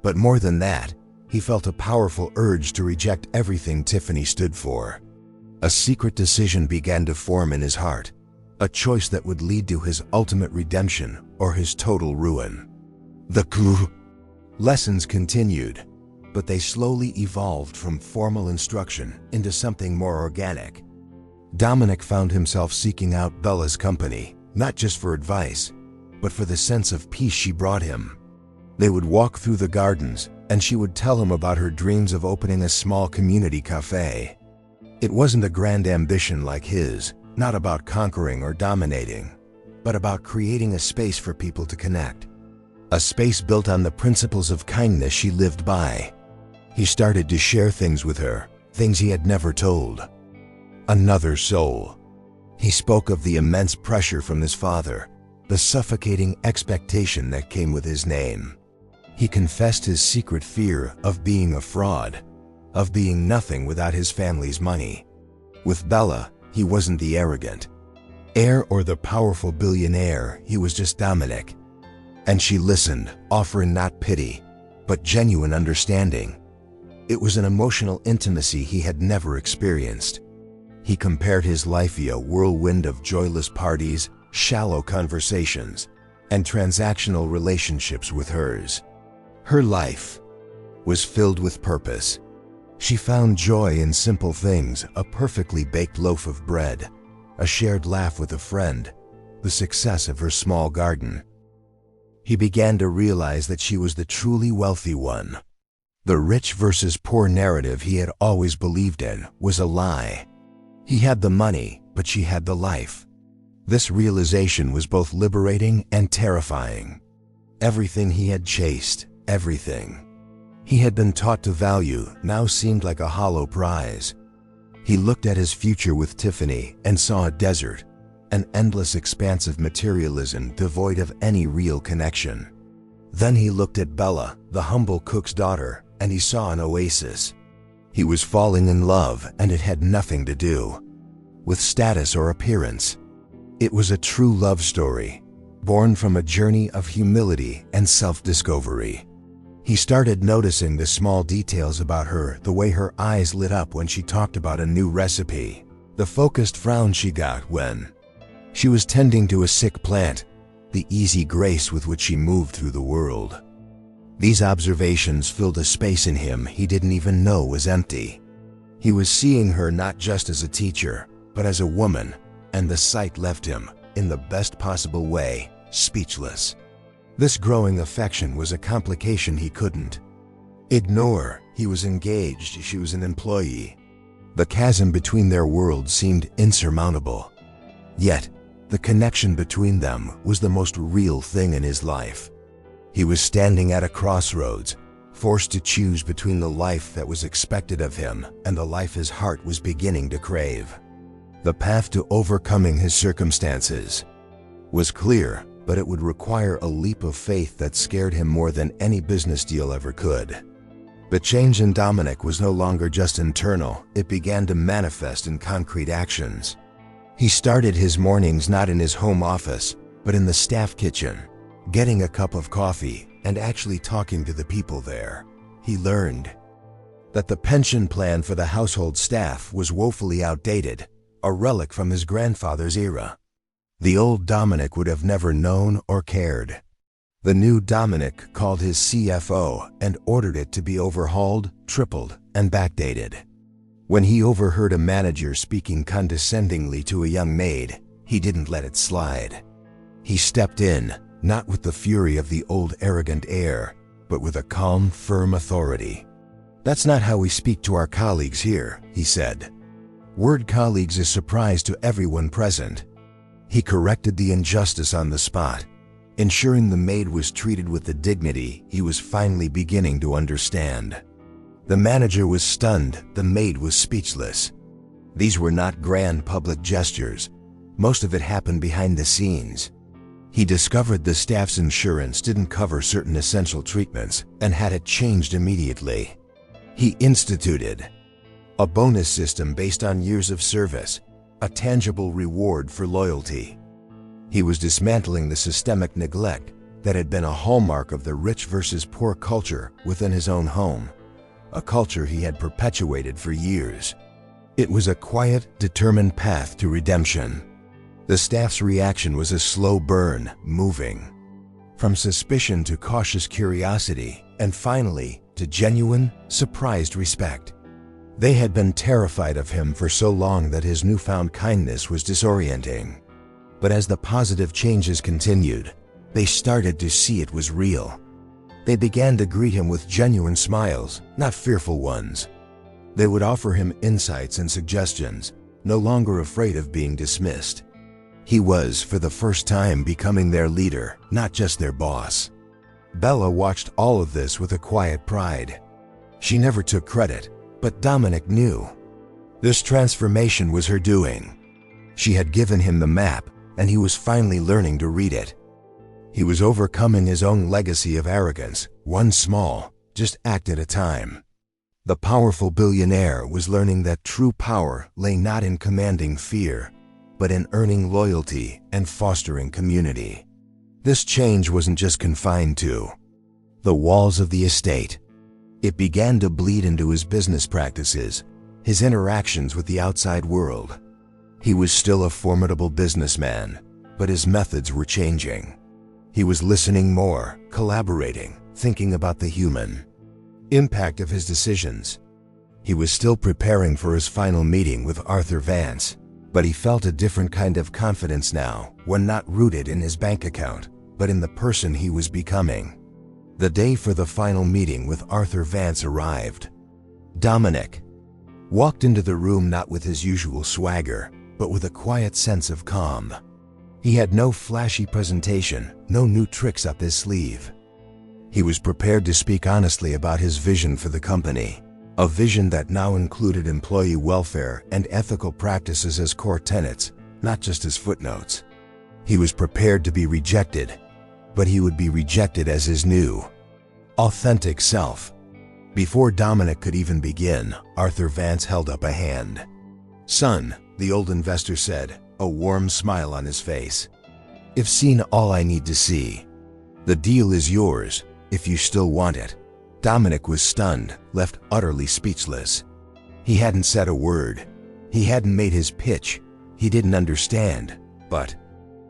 but more than that, he felt a powerful urge to reject everything Tiffany stood for. A secret decision began to form in his heart, a choice that would lead to his ultimate redemption or his total ruin. The lessons continued, but they slowly evolved from formal instruction into something more organic. Dominic found himself seeking out Bella's company, not just for advice, but for the sense of peace she brought him. They would walk through the gardens, and she would tell him about her dreams of opening a small community cafe. It wasn't a grand ambition like his, not about conquering or dominating, but about creating a space for people to connect. A space built on the principles of kindness she lived by. He started to share things with her, things he had never told. Another soul. He spoke of the immense pressure from his father, the suffocating expectation that came with his name. He confessed his secret fear of being a fraud, of being nothing without his family's money. With Bella, he wasn't the arrogant heir or the powerful billionaire, he was just Dominic. And she listened, offering not pity, but genuine understanding. It was an emotional intimacy he had never experienced. He compared his life to a whirlwind of joyless parties, shallow conversations, and transactional relationships with hers. Her life was filled with purpose. She found joy in simple things, a perfectly baked loaf of bread, a shared laugh with a friend, the success of her small garden. He began to realize that she was the truly wealthy one. The rich versus poor narrative he had always believed in was a lie. He had the money, but she had the life. This realization was both liberating and terrifying. Everything he had chased, everything he had been taught to value, now seemed like a hollow prize. He looked at his future with Tiffany and saw a desert, an endless expanse of materialism devoid of any real connection. Then he looked at Bella, the humble cook's daughter, and he saw an oasis. He was falling in love, and it had nothing to do with status or appearance. It was a true love story, born from a journey of humility and self-discovery. He started noticing the small details about her, the way her eyes lit up when she talked about a new recipe, the focused frown she got when she was tending to a sick plant, the easy grace with which she moved through the world. These observations filled a space in him he didn't even know was empty. He was seeing her not just as a teacher, but as a woman, and the sight left him, in the best possible way, speechless. This growing affection was a complication he couldn't ignore. He was engaged, she was an employee. The chasm between their worlds seemed insurmountable. Yet, the connection between them was the most real thing in his life. He was standing at a crossroads, forced to choose between the life that was expected of him and the life his heart was beginning to crave. The path to overcoming his circumstances was clear, but it would require a leap of faith that scared him more than any business deal ever could. The change in Dominic was no longer just internal, it began to manifest in concrete actions. He started his mornings not in his home office, but in the staff kitchen, getting a cup of coffee and actually talking to the people there. He learned that the pension plan for the household staff was woefully outdated, a relic from his grandfather's era. The old Dominic would have never known or cared. The new Dominic called his CFO and ordered it to be overhauled, tripled, and backdated. When he overheard a manager speaking condescendingly to a young maid, he didn't let it slide. He stepped in, not with the fury of the old arrogant heir, but with a calm, firm authority. "That's not how we speak to our colleagues here," he said. Word colleagues is surprise to everyone present. He corrected the injustice on the spot, ensuring the maid was treated with the dignity he was finally beginning to understand. The manager was stunned, the maid was speechless. These were not grand public gestures. Most of it happened behind the scenes. He discovered the staff's insurance didn't cover certain essential treatments and had it changed immediately. He instituted a bonus system based on years of service, a tangible reward for loyalty. He was dismantling the systemic neglect that had been a hallmark of the rich versus poor culture within his own home, a culture he had perpetuated for years. It was a quiet, determined path to redemption. The staff's reaction was a slow burn, moving from suspicion to cautious curiosity, and finally to genuine, surprised respect. They had been terrified of him for so long that his newfound kindness was disorienting. But as the positive changes continued, they started to see it was real. They began to greet him with genuine smiles, not fearful ones. They would offer him insights and suggestions, no longer afraid of being dismissed. He was, for the first time, becoming their leader, not just their boss. Bella watched all of this with a quiet pride. She never took credit, but Dominic knew. This transformation was her doing. She had given him the map, and he was finally learning to read it. He was overcoming his own legacy of arrogance, one small, just act at a time. The powerful billionaire was learning that true power lay not in commanding fear, but in earning loyalty and fostering community. This change wasn't just confined to the walls of the estate. It began to bleed into his business practices, his interactions with the outside world. He was still a formidable businessman, but his methods were changing. He was listening more, collaborating, thinking about the human impact of his decisions. He was still preparing for his final meeting with Arthur Vance, But he felt a different kind of confidence now, one not rooted in his bank account, but in the person he was becoming. The day for the final meeting with Arthur Vance arrived. Dominic walked into the room not with his usual swagger, but with a quiet sense of calm. He had no flashy presentation, no new tricks up his sleeve. He was prepared to speak honestly about his vision for the company, a vision that now included employee welfare and ethical practices as core tenets, not just as footnotes. He was prepared to be rejected, but he would be rejected as his new, authentic self. Before Dominic could even begin, Arthur Vance held up a hand. "Son," the old investor said, a warm smile on his face. "I've seen all I need to see. The deal is yours, if you still want it." Dominic was stunned, left utterly speechless. He hadn't said a word. He hadn't made his pitch. He didn't understand. But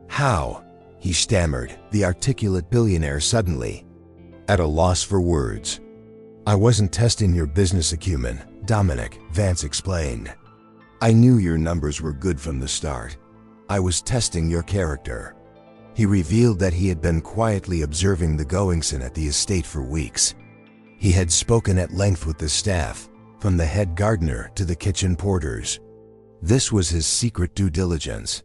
how? He stammered, the articulate billionaire suddenly at a loss for words. "I wasn't testing your business acumen," Dominic, Vance explained. "I knew your numbers were good from the start. I was testing your character." He revealed that he had been quietly observing the goings-on at the estate for weeks. He had spoken at length with the staff, from the head gardener to the kitchen porters. This was his secret due diligence.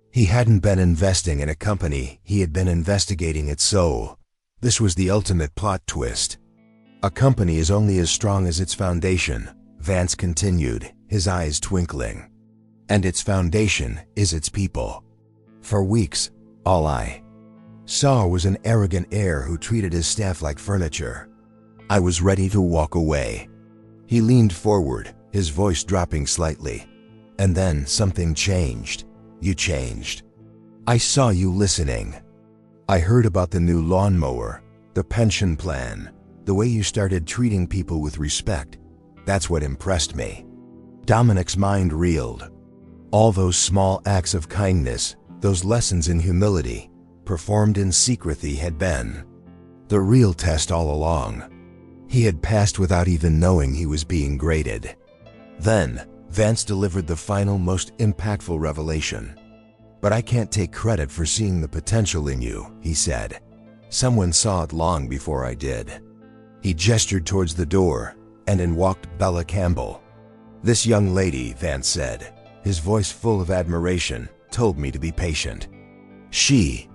He hadn't been investing in a company, he had been investigating its soul. This was the ultimate plot twist. "A company is only as strong as its foundation," Vance continued, his eyes twinkling. "And its foundation is its people." For weeks, all I saw was an arrogant heir who treated his staff like furniture. I was ready to walk away. He leaned forward, his voice dropping slightly. "And then something changed. You changed. I saw you listening. I heard about the new lawnmower, the pension plan, the way you started treating people with respect. That's what impressed me." Dominic's mind reeled. All those small acts of kindness, those lessons in humility, performed in secrecy had been the real test all along. He had passed without even knowing he was being graded. Then, Vance delivered the final, most impactful revelation. "But I can't take credit for seeing the potential in you," he said. "Someone saw it long before I did." He gestured towards the door, and in walked Bella Campbell. "This young lady," Vance said, his voice full of admiration, "told me to be patient. She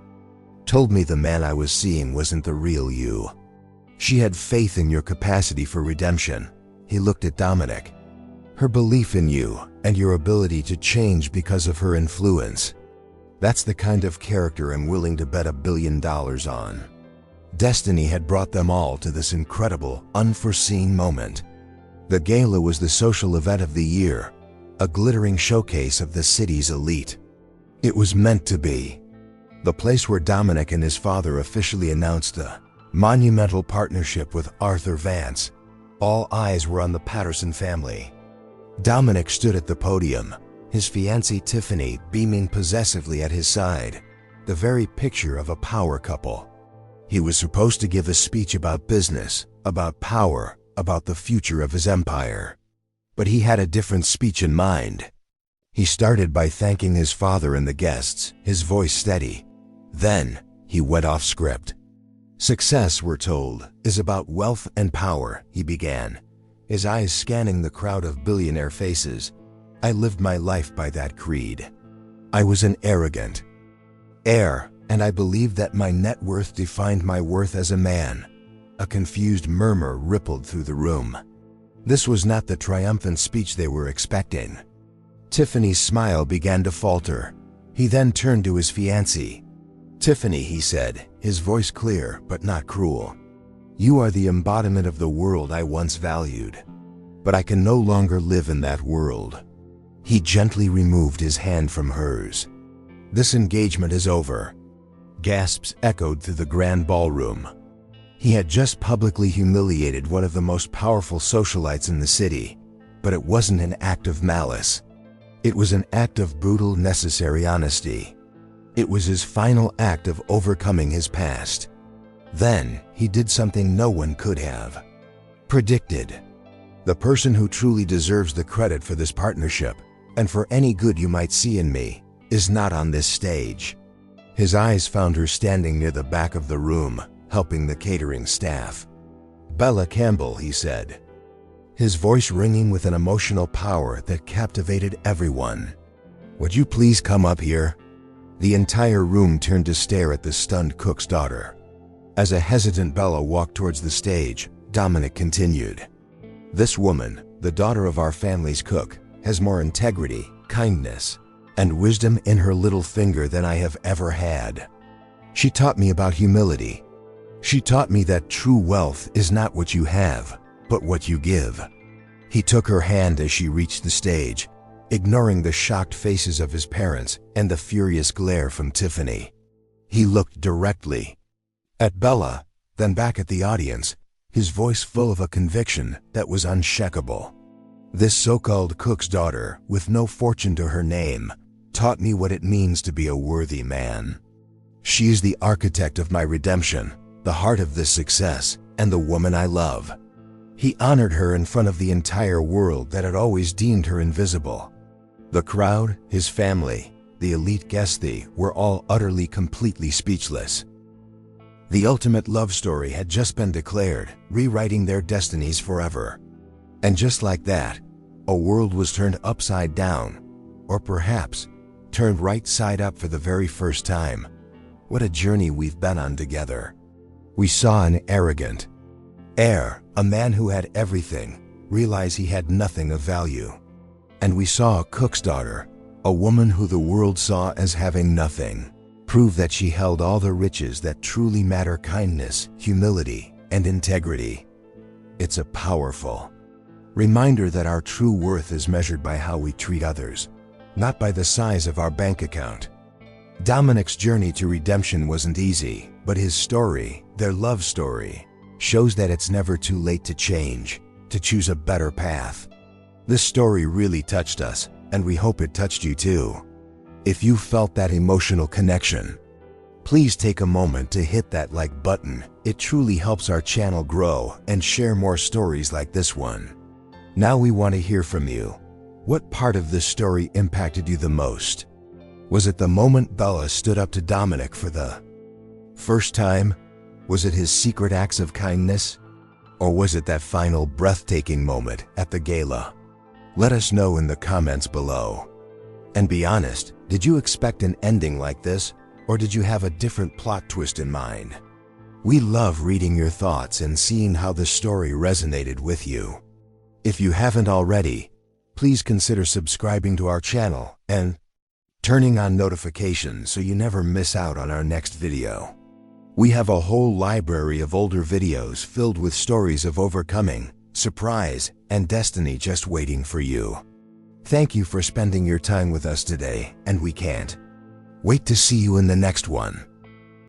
told me the man I was seeing wasn't the real you. She had faith in your capacity for redemption." He looked at Dominic. "Her belief in you and your ability to change because of her influence. That's the kind of character I'm willing to bet $1 billion on." Destiny had brought them all to this incredible, unforeseen moment. The gala was the social event of the year, a glittering showcase of the city's elite. It was meant to be. The place where Dominic and his father officially announced a monumental partnership with Arthur Vance. All eyes were on the Patterson family. Dominic stood at the podium, his fiancée Tiffany beaming possessively at his side, the very picture of a power couple. He was supposed to give a speech about business, about power, about the future of his empire. But he had a different speech in mind. He started by thanking his father and the guests, his voice steady. Then, he went off script. "Success, we're told, is about wealth and power," he began, his eyes scanning the crowd of billionaire faces. "I lived my life by that creed. I was an arrogant heir, and I believed that my net worth defined my worth as a man." A confused murmur rippled through the room. This was not the triumphant speech they were expecting. Tiffany's smile began to falter. He then turned to his fiancée. "Tiffany," he said, his voice clear but not cruel, "you are the embodiment of the world I once valued. But I can no longer live in that world." He gently removed his hand from hers. "This engagement is over." Gasps echoed through the grand ballroom. He had just publicly humiliated one of the most powerful socialites in the city, but it wasn't an act of malice. It was an act of brutal, necessary honesty. It was his final act of overcoming his past. Then, he did something no one could have predicted. The person who truly deserves the credit for this partnership, and for any good you might see in me is not on this stage." His eyes found her standing near the back of the room, helping the catering staff. "Bella Campbell," he said, his voice ringing with an emotional power that captivated everyone. "Would you please come up here?" The entire room turned to stare at the stunned cook's daughter. As a hesitant Bella walked towards the stage, Dominic continued, "This woman, the daughter of our family's cook, has more integrity, kindness, and wisdom in her little finger than I have ever had. She taught me about humility. She taught me that true wealth is not what you have, but what you give." He took her hand as she reached the stage, ignoring the shocked faces of his parents and the furious glare from Tiffany. He looked directly at Bella, then back at the audience, his voice full of a conviction that was unshakable. "This so-called cook's daughter, with no fortune to her name, taught me what it means to be a worthy man. She is the architect of my redemption, the heart of this success, and the woman I love." He honored her in front of the entire world that had always deemed her invisible. The crowd, his family, the elite guests were all utterly, completely speechless. The ultimate love story had just been declared, rewriting their destinies forever. And just like that, a world was turned upside down, or perhaps turned right side up for the very first time. What a journey we've been on together. We saw an arrogant heir, a man who had everything, realize he had nothing of value. And we saw a cook's daughter, a woman who the world saw as having nothing, prove that she held all the riches that truly matter: kindness, humility, and integrity. It's a powerful reminder that our true worth is measured by how we treat others, not by the size of our bank account. Dominic's journey to redemption wasn't easy, but his story, their love story, shows that it's never too late to change, to choose a better path. This story really touched us, and we hope it touched you too. If you felt that emotional connection, please take a moment to hit that like button. It truly helps our channel grow and share more stories like this one. Now we want to hear from you. What part of this story impacted you the most? Was it the moment Bella stood up to Dominic for the first time? Was it his secret acts of kindness? Or was it that final breathtaking moment at the gala? Let us know in the comments below. And be honest, did you expect an ending like this, or did you have a different plot twist in mind? We love reading your thoughts and seeing how the story resonated with you. If you haven't already, please consider subscribing to our channel and turning on notifications so you never miss out on our next video. We have a whole library of older videos filled with stories of overcoming, surprise, and destiny just waiting for you. Thank you for spending your time with us today, and we can't wait to see you in the next one.